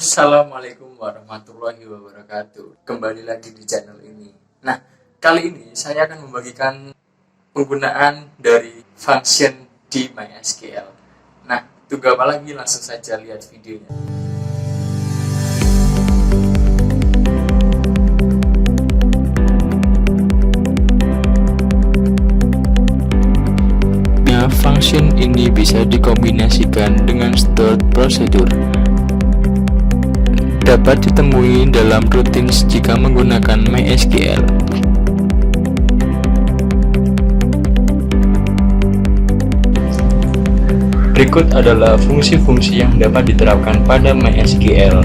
Assalamualaikum warahmatullahi wabarakatuh. Kembali lagi di channel ini. Nah, kali ini saya akan membagikan penggunaan dari function di MySQL. Nah, tunggu apa lagi, langsung saja lihat videonya. Function ini bisa dikombinasikan dengan stored procedure. Dapat ditemui dalam routines jika menggunakan MySQL. Berikut adalah fungsi-fungsi yang dapat diterapkan pada MySQL.